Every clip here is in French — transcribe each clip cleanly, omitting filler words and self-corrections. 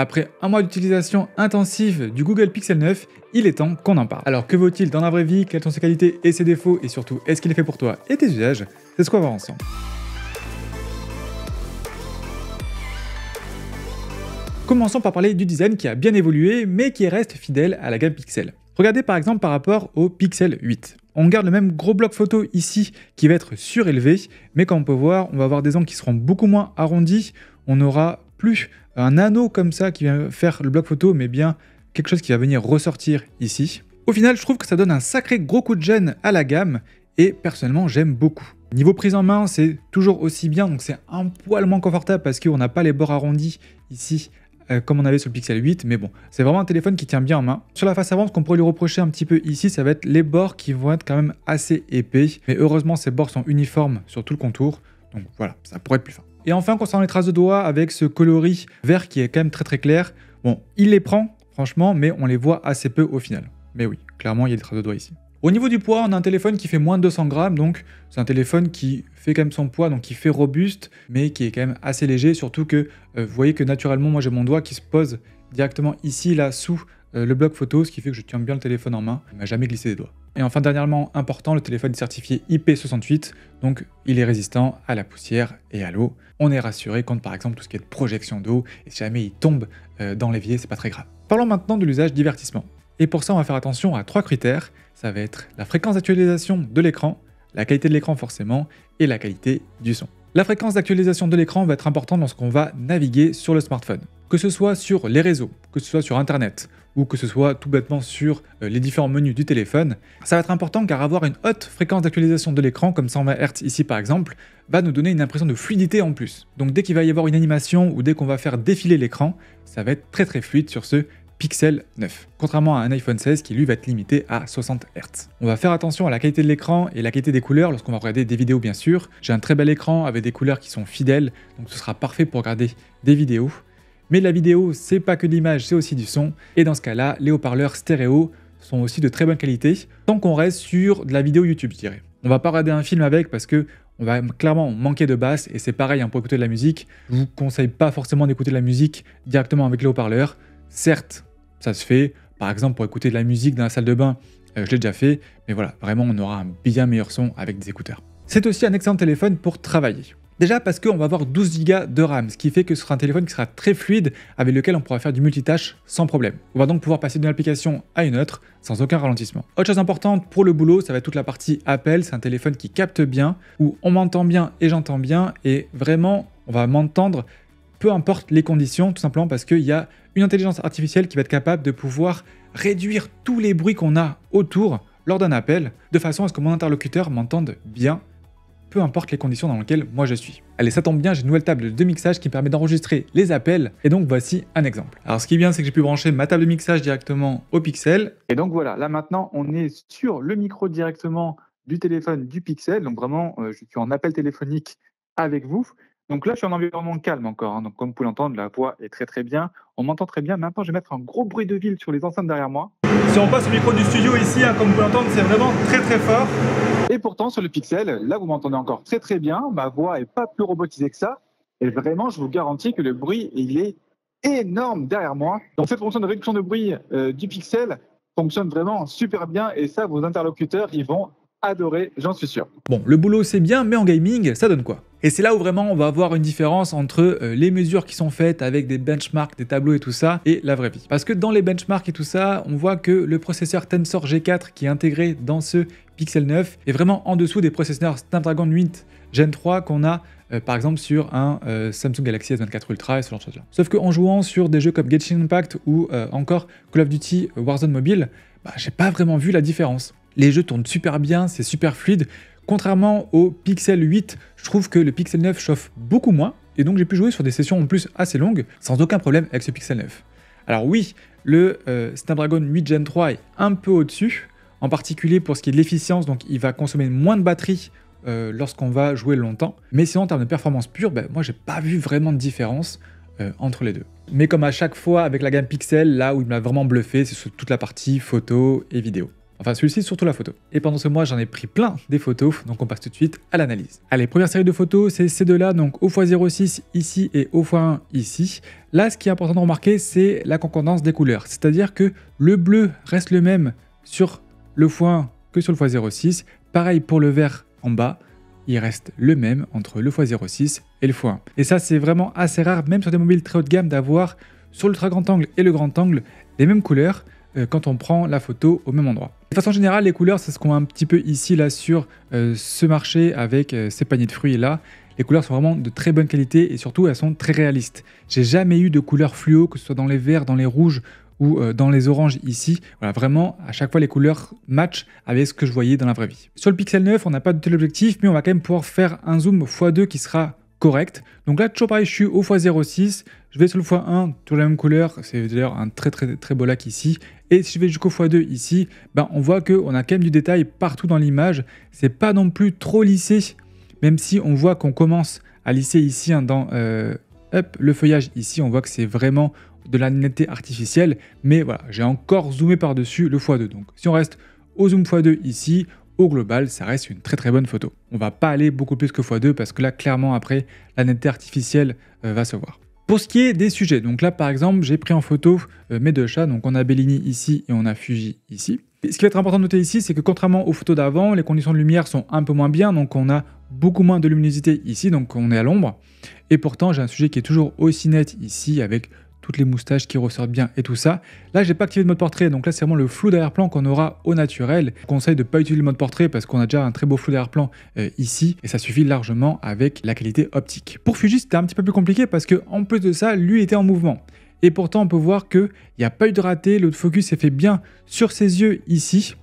Après un mois d'utilisation intensive du Google Pixel 9, il est temps qu'on en parle. Alors que vaut-il dans la vraie vie? Quelles sont ses qualités et ses défauts? Et surtout, est-ce qu'il est fait pour toi et tes usages? C'est ce qu'on va voir ensemble. Commençons par parler du design qui a bien évolué, mais qui reste fidèle à la gamme Pixel. Regardez par exemple par rapport au Pixel 8. On garde le même gros bloc photo ici qui va être surélevé, mais comme on peut voir, on va avoir des angles qui seront beaucoup moins arrondis. On n'aura plus un anneau comme ça qui vient faire le bloc photo, mais bien quelque chose qui va venir ressortir ici. Au final, je trouve que ça donne un sacré gros coup de gêne à la gamme, et personnellement, j'aime beaucoup. Niveau prise en main, c'est toujours aussi bien, donc c'est un poil moins confortable parce qu'on n'a pas les bords arrondis ici, comme on avait sur le Pixel 8, mais bon, c'est vraiment un téléphone qui tient bien en main. Sur la face avant, ce qu'on pourrait lui reprocher un petit peu ici, ça va être les bords qui vont être quand même assez épais, mais heureusement ces bords sont uniformes sur tout le contour, donc voilà, ça pourrait être plus fin. Et enfin, concernant les traces de doigts, avec ce coloris vert qui est quand même très clair, bon, il les prend, franchement, mais on les voit assez peu au final. Mais oui, clairement, il y a des traces de doigts ici. Au niveau du poids, on a un téléphone qui fait moins de 200 grammes, donc c'est un téléphone qui fait quand même son poids, donc qui fait robuste, mais qui est quand même assez léger, surtout que vous voyez que naturellement, moi j'ai mon doigt qui se pose directement ici, là, sous le bloc photo, ce qui fait que je tiens bien le téléphone en main, il m'a jamais glissé des doigts. Et enfin, dernièrement, important, le téléphone est certifié IP68, donc il est résistant à la poussière et à l'eau. On est rassuré contre par exemple tout ce qui est de projection d'eau, et si jamais il tombe dans l'évier, c'est pas très grave. Parlons maintenant de l'usage divertissement. Et pour ça, on va faire attention à 3 critères. Ça va être la fréquence d'actualisation de l'écran, la qualité de l'écran forcément, et la qualité du son. La fréquence d'actualisation de l'écran va être importante lorsqu'on va naviguer sur le smartphone. Que ce soit sur les réseaux, que ce soit sur Internet, ou que ce soit tout bêtement sur les différents menus du téléphone, ça va être important car avoir une haute fréquence d'actualisation de l'écran, comme 120 Hz ici par exemple, va nous donner une impression de fluidité en plus. Donc dès qu'il va y avoir une animation ou dès qu'on va faire défiler l'écran, ça va être très fluide sur ce Pixel 9, contrairement à un iPhone 16 qui lui va être limité à 60 Hz. On va faire attention à la qualité de l'écran et la qualité des couleurs lorsqu'on va regarder des vidéos bien sûr. J'ai un très bel écran avec des couleurs qui sont fidèles, donc ce sera parfait pour regarder des vidéos. Mais la vidéo, c'est pas que de l'image, c'est aussi du son, et dans ce cas-là, les haut-parleurs stéréo sont aussi de très bonne qualité, tant qu'on reste sur de la vidéo YouTube, je dirais. On va pas regarder un film avec parce que on va clairement manquer de basse, et c'est pareil pour écouter de la musique. Je vous conseille pas forcément d'écouter de la musique directement avec les haut-parleurs. Certes, ça se fait, par exemple pour écouter de la musique dans la salle de bain, je l'ai déjà fait, mais voilà, vraiment on aura un bien meilleur son avec des écouteurs. C'est aussi un excellent téléphone pour travailler. Déjà parce qu'on va avoir 12 Go de RAM, ce qui fait que ce sera un téléphone qui sera très fluide, avec lequel on pourra faire du multitâche sans problème. On va donc pouvoir passer d'une application à une autre sans aucun ralentissement. Autre chose importante pour le boulot, ça va être toute la partie appel, c'est un téléphone qui capte bien, où on m'entend bien et j'entends bien, et vraiment on va m'entendre peu importe les conditions, tout simplement parce qu'il y a une intelligence artificielle qui va être capable de pouvoir réduire tous les bruits qu'on a autour lors d'un appel, de façon à ce que mon interlocuteur m'entende bien, peu importe les conditions dans lesquelles moi je suis. Allez, ça tombe bien, j'ai une nouvelle table de mixage qui permet d'enregistrer les appels, et donc voici un exemple. Alors ce qui est bien, c'est que j'ai pu brancher ma table de mixage directement au Pixel. Et donc voilà, là maintenant, on est sur le micro directement du téléphone du Pixel, donc vraiment, je suis en appel téléphonique avec vous. Donc là, je suis en environnement calme encore, hein. Donc comme vous pouvez l'entendre, la voix est très bien, on m'entend très bien. Maintenant, je vais mettre un gros bruit de ville sur les enceintes derrière moi. Si on passe au micro du studio ici, comme vous pouvez l'entendre, c'est vraiment très fort. Et pourtant, sur le Pixel, là, vous m'entendez encore très bien, ma voix est pas plus robotisée que ça, et vraiment, je vous garantis que le bruit, il est énorme derrière moi. Donc cette fonction de réduction de bruit du Pixel fonctionne vraiment super bien, et ça, vos interlocuteurs, ils vont adorer, j'en suis sûr. Bon, le boulot c'est bien, mais en gaming, ça donne quoi? Et c'est là où vraiment on va avoir une différence entre les mesures qui sont faites avec des benchmarks, des tableaux et tout ça, et la vraie vie. Parce que dans les benchmarks et tout ça, on voit que le processeur Tensor G4 qui est intégré dans ce Pixel 9 est vraiment en dessous des processeurs Snapdragon 8 Gen 3 qu'on a par exemple sur un Samsung Galaxy S24 Ultra et ce genre de choses-là. Sauf qu'en jouant sur des jeux comme Genshin Impact ou encore Call of Duty Warzone Mobile, j'ai pas vraiment vu la différence. Les jeux tournent super bien, c'est super fluide. Contrairement au Pixel 8, je trouve que le Pixel 9 chauffe beaucoup moins, et donc j'ai pu jouer sur des sessions en plus assez longues, sans aucun problème avec ce Pixel 9. Alors oui, le Snapdragon 8 Gen 3 est un peu au-dessus, en particulier pour ce qui est de l'efficience, donc il va consommer moins de batterie lorsqu'on va jouer longtemps. Mais sinon, en termes de performance pure, moi j'ai pas vu vraiment de différence entre les deux. Mais comme à chaque fois avec la gamme Pixel, là où il m'a vraiment bluffé, c'est sur toute la partie photo et vidéo. Enfin, celui-ci surtout la photo. Et pendant ce mois, j'en ai pris plein des photos, donc on passe tout de suite à l'analyse. Allez, première série de photos, c'est ces deux-là, donc O×06 ici et O×1 ici. Là, ce qui est important de remarquer, c'est la concordance des couleurs. C'est-à-dire que le bleu reste le même sur le x1 que sur le x06. Pareil pour le vert en bas, il reste le même entre le x06 et le x1. Et ça, c'est vraiment assez rare, même sur des mobiles très haut de gamme, d'avoir sur l'ultra grand angle et le grand angle les mêmes couleurs quand on prend la photo au même endroit. De façon générale, les couleurs, c'est ce qu'on voit un petit peu ici là sur ce marché avec ces paniers de fruits là. Les couleurs sont vraiment de très bonne qualité et surtout elles sont très réalistes. J'ai jamais eu de couleurs fluo, que ce soit dans les verts, dans les rouges ou dans les oranges ici. Voilà, vraiment, à chaque fois, les couleurs matchent avec ce que je voyais dans la vraie vie. Sur le Pixel 9, on n'a pas de téléobjectif, mais on va quand même pouvoir faire un zoom x2 qui sera correct. Donc là, toujours pareil, je suis au x06, je vais sur le x1, toujours la même couleur, c'est d'ailleurs un très beau lac ici. Et si je vais jusqu'au x2 ici, ben, on voit qu'on a quand même du détail partout dans l'image. C'est pas non plus trop lissé, même si on voit qu'on commence à lisser ici hein, dans le feuillage ici, on voit que c'est vraiment de la netteté artificielle, mais voilà, j'ai encore zoomé par-dessus le x2. Donc si on reste au zoom x2 ici, au global, ça reste une très bonne photo. On va pas aller beaucoup plus que x2 parce que là, clairement, après, la netteté artificielle va se voir. Pour ce qui est des sujets, donc là, par exemple, j'ai pris en photo mes deux chats, donc on a Bellini ici et on a Fuji ici. Et ce qui va être important de noter ici, c'est que contrairement aux photos d'avant, les conditions de lumière sont un peu moins bien, donc on a beaucoup moins de luminosité ici, donc on est à l'ombre. Et pourtant, j'ai un sujet qui est toujours aussi net ici, avec toutes les moustaches qui ressortent bien et tout ça. Là, j'ai pas activé de mode portrait, donc là, c'est vraiment le flou d'arrière-plan qu'on aura au naturel. Je conseille de pas utiliser le mode portrait parce qu'on a déjà un très beau flou d'arrière-plan ici, et ça suffit largement avec la qualité optique. Pour Fuji, c'était un petit peu plus compliqué parce que en plus de ça, lui était en mouvement. Et pourtant, on peut voir qu'il n'y a pas eu de raté, l'autofocus est fait bien sur ses yeux ici.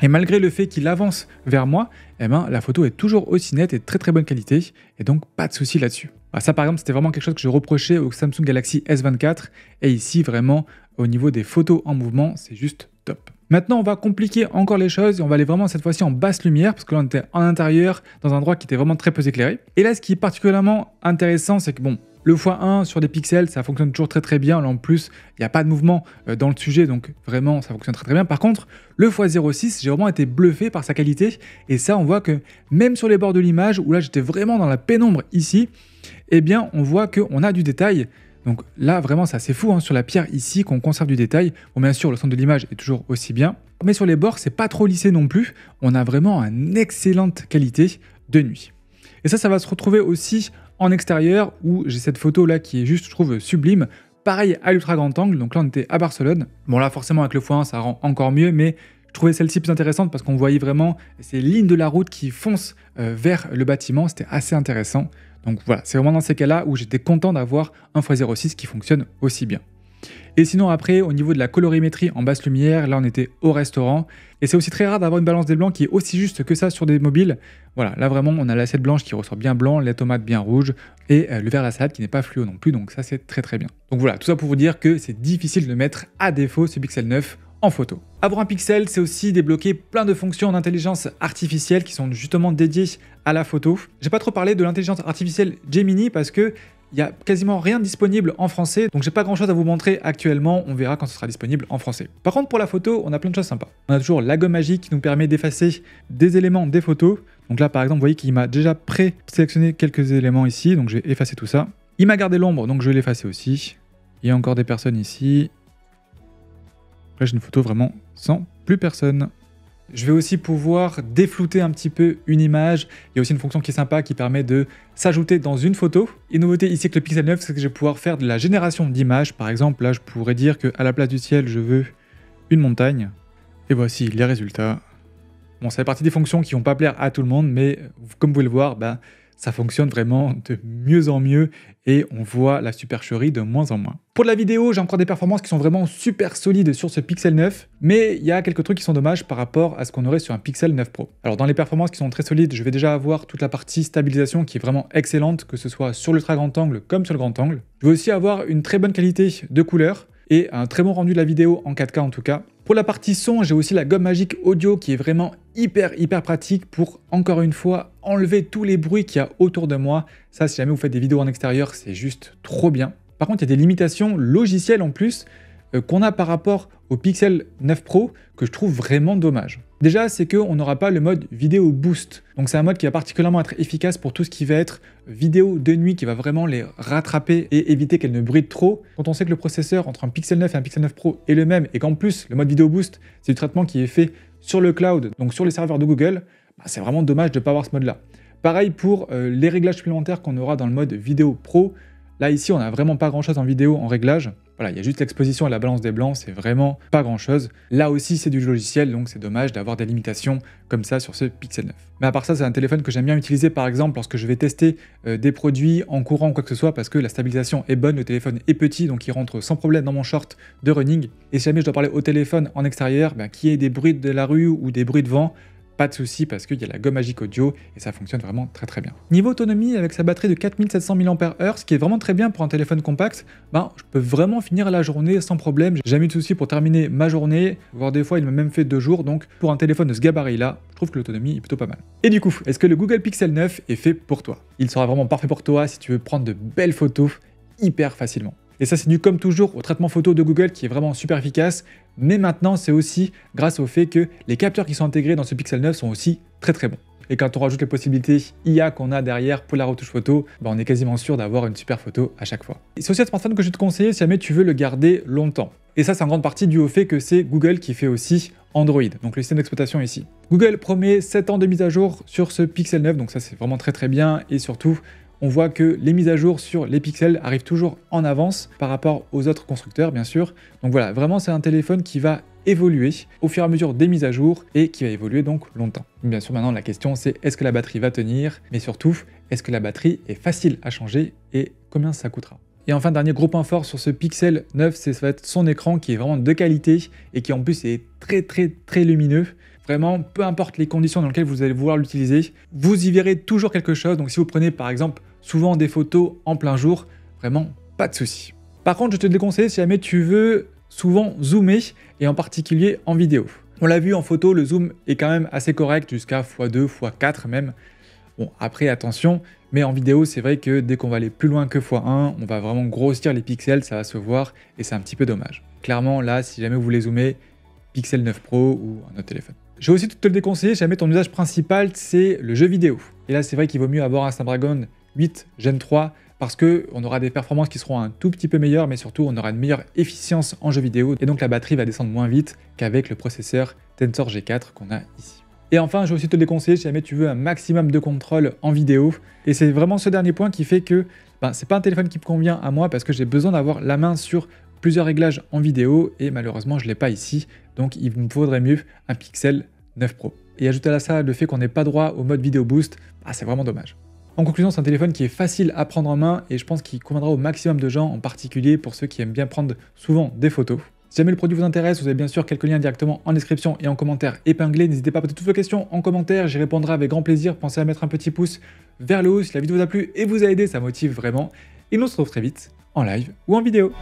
Et malgré le fait qu'il avance vers moi, eh ben, la photo est toujours aussi nette et de très bonne qualité, et donc pas de souci là-dessus. Ça par exemple, c'était vraiment quelque chose que je reprochais au Samsung Galaxy S24, et ici vraiment au niveau des photos en mouvement, c'est juste top. Maintenant, on va compliquer encore les choses et on va aller vraiment cette fois-ci en basse lumière, parce que là on était en intérieur, dans un endroit qui était vraiment très peu éclairé. Et là, ce qui est particulièrement intéressant, c'est que bon, le x1 sur des pixels, ça fonctionne toujours très bien. Là, en plus, il n'y a pas de mouvement dans le sujet, donc vraiment, ça fonctionne très bien. Par contre, le x06, j'ai vraiment été bluffé par sa qualité. Et ça, on voit que même sur les bords de l'image, où là, j'étais vraiment dans la pénombre ici, eh bien, on voit qu'on a du détail. Donc là, vraiment, c'est assez fou hein, sur la pierre ici, qu'on conserve du détail. Bon, bien sûr, le centre de l'image est toujours aussi bien. Mais sur les bords, c'est pas trop lissé non plus. On a vraiment une excellente qualité de nuit. Et ça va se retrouver aussi en extérieur où j'ai cette photo là qui est juste, je trouve, sublime. Pareil à l'ultra grand angle, donc là on était à Barcelone. Bon là forcément avec le x1 ça rend encore mieux, mais je trouvais celle-ci plus intéressante parce qu'on voyait vraiment ces lignes de la route qui foncent vers le bâtiment, c'était assez intéressant. Donc voilà, c'est vraiment dans ces cas-là où j'étais content d'avoir un x06 qui fonctionne aussi bien. Et sinon après, au niveau de la colorimétrie en basse lumière, là on était au restaurant. Et c'est aussi très rare d'avoir une balance des blancs qui est aussi juste que ça sur des mobiles. Voilà, là vraiment on a l'assiette blanche qui ressort bien blanc, les tomates bien rouges, et le verre à la salade qui n'est pas fluo non plus, donc ça c'est très bien. Donc voilà, tout ça pour vous dire que c'est difficile de mettre à défaut ce Pixel 9 en photo. Avoir un Pixel, c'est aussi débloquer plein de fonctions d'intelligence artificielle qui sont justement dédiées à la photo. J'ai pas trop parlé de l'intelligence artificielle Gemini parce que il n'y a quasiment rien disponible en français, donc j'ai pas grand chose à vous montrer actuellement, on verra quand ce sera disponible en français. Par contre pour la photo, on a plein de choses sympas. On a toujours la gomme magique qui nous permet d'effacer des éléments des photos. Donc là par exemple, vous voyez qu'il m'a déjà pré-sélectionné quelques éléments ici, donc je vais effacer tout ça. Il m'a gardé l'ombre, donc je vais l'effacer aussi. Il y a encore des personnes ici. Là j'ai une photo vraiment sans plus personne. Je vais aussi pouvoir déflouter un petit peu une image. Il y a aussi une fonction qui est sympa qui permet de s'ajouter dans une photo. Et nouveauté ici avec le Pixel 9, c'est que je vais pouvoir faire de la génération d'images. Par exemple, là je pourrais dire qu'à la place du ciel, je veux une montagne. Et voici les résultats. Bon, ça fait partie des fonctions qui vont pas plaire à tout le monde, mais comme vous pouvez le voir, ça fonctionne vraiment de mieux en mieux et on voit la supercherie de moins en moins. Pour la vidéo, j'ai encore des performances qui sont vraiment super solides sur ce Pixel 9, mais il y a quelques trucs qui sont dommages par rapport à ce qu'on aurait sur un Pixel 9 Pro. Alors dans les performances qui sont très solides, je vais déjà avoir toute la partie stabilisation qui est vraiment excellente, que ce soit sur l'ultra grand angle comme sur le grand angle. Je vais aussi avoir une très bonne qualité de couleur et un très bon rendu de la vidéo en 4K en tout cas. Pour la partie son, j'ai aussi la gomme magique audio qui est vraiment hyper pratique pour, encore une fois, enlever tous les bruits qu'il y a autour de moi. Ça, si jamais vous faites des vidéos en extérieur, c'est juste trop bien. Par contre, il y a des limitations logicielles en plus. qu'on a par rapport au Pixel 9 Pro que je trouve vraiment dommage. Déjà, c'est qu'on n'aura pas le mode vidéo boost. Donc c'est un mode qui va particulièrement être efficace pour tout ce qui va être vidéo de nuit, qui va vraiment les rattraper et éviter qu'elles ne bruitent trop. Quand on sait que le processeur entre un Pixel 9 et un Pixel 9 Pro est le même, et qu'en plus, le mode vidéo boost, c'est du traitement qui est fait sur le cloud, donc sur les serveurs de Google, c'est vraiment dommage de ne pas avoir ce mode-là. Pareil pour les réglages supplémentaires qu'on aura dans le mode vidéo pro. Là, ici, on n'a vraiment pas grand-chose en vidéo, en réglage. Voilà, il y a juste l'exposition et la balance des blancs, c'est vraiment pas grand-chose. Là aussi, c'est du logiciel, donc c'est dommage d'avoir des limitations comme ça sur ce Pixel 9. Mais à part ça, c'est un téléphone que j'aime bien utiliser, par exemple, lorsque je vais tester des produits en courant ou quoi que ce soit, parce que la stabilisation est bonne, le téléphone est petit, donc il rentre sans problème dans mon short de running. Et si jamais je dois parler au téléphone en extérieur, qu'il y ait des bruits de la rue ou des bruits de vent, pas de souci parce qu'il y a la gomme magique audio et ça fonctionne vraiment très très bien. Niveau autonomie, avec sa batterie de 4700 mAh, ce qui est vraiment très bien pour un téléphone compact, je peux vraiment finir la journée sans problème. J'ai jamais eu de souci pour terminer ma journée, voire des fois il m'a même fait 2 jours, donc pour un téléphone de ce gabarit-là, je trouve que l'autonomie est plutôt pas mal. Et du coup, est-ce que le Google Pixel 9 est fait pour toi? Il sera vraiment parfait pour toi si tu veux prendre de belles photos hyper facilement. Et ça, c'est dû comme toujours au traitement photo de Google qui est vraiment super efficace. Mais maintenant, c'est aussi grâce au fait que les capteurs qui sont intégrés dans ce Pixel 9 sont aussi très très bons. Et quand on rajoute les possibilités IA qu'on a derrière pour la retouche photo, on est quasiment sûr d'avoir une super photo à chaque fois. Et c'est aussi un smartphone que je vais te conseiller si jamais tu veux le garder longtemps. Et ça, c'est en grande partie dû au fait que c'est Google qui fait aussi Android, donc le système d'exploitation ici. Google promet 7 ans de mise à jour sur ce Pixel 9, donc ça c'est vraiment très très bien. Et surtout, on voit que les mises à jour sur les pixels arrivent toujours en avance par rapport aux autres constructeurs, bien sûr. Donc voilà, vraiment, c'est un téléphone qui va évoluer au fur et à mesure des mises à jour et qui va évoluer donc longtemps. Bien sûr, maintenant, la question, c'est est-ce que la batterie va tenir? Mais surtout, est-ce que la batterie est facile à changer et combien ça coûtera? Et enfin, dernier gros point fort sur ce Pixel 9, ça va être son écran qui est vraiment de qualité et qui en plus est très très très lumineux. Vraiment, peu importe les conditions dans lesquelles vous allez vouloir l'utiliser, vous y verrez toujours quelque chose. Donc si vous prenez par exemple souvent des photos en plein jour, vraiment pas de souci. Par contre, je te déconseille si jamais tu veux souvent zoomer et en particulier en vidéo. On l'a vu en photo, le zoom est quand même assez correct jusqu'à x2, x4 même. Bon, après attention, mais en vidéo, c'est vrai que dès qu'on va aller plus loin que x1, on va vraiment grossir les pixels, ça va se voir et c'est un petit peu dommage. Clairement, là, si jamais vous voulez zoomer, Pixel 9 Pro ou un autre téléphone. Je vais aussi te le déconseiller si jamais ton usage principal, c'est le jeu vidéo. Et là, c'est vrai qu'il vaut mieux avoir un Snapdragon 8 Gen 3 parce qu'on aura des performances qui seront un tout petit peu meilleures, mais surtout, on aura une meilleure efficience en jeu vidéo et donc la batterie va descendre moins vite qu'avec le processeur Tensor G4 qu'on a ici. Et enfin, je vais aussi te le déconseiller si jamais tu veux un maximum de contrôle en vidéo. Et c'est vraiment ce dernier point qui fait que c'est pas un téléphone qui me convient à moi parce que j'ai besoin d'avoir la main sur plusieurs réglages en vidéo et malheureusement je ne l'ai pas ici, donc il me faudrait mieux un Pixel 9 Pro. Et ajouter à ça le fait qu'on n'ait pas droit au mode vidéo boost, c'est vraiment dommage. En conclusion, c'est un téléphone qui est facile à prendre en main et je pense qu'il conviendra au maximum de gens, en particulier pour ceux qui aiment bien prendre souvent des photos. Si jamais le produit vous intéresse, vous avez bien sûr quelques liens directement en description et en commentaire épinglés. N'hésitez pas à poser toutes vos questions en commentaire, j'y répondrai avec grand plaisir. Pensez à mettre un petit pouce vers le haut si la vidéo vous a plu et vous a aidé, ça motive vraiment. Et nous on se retrouve très vite en live ou en vidéo.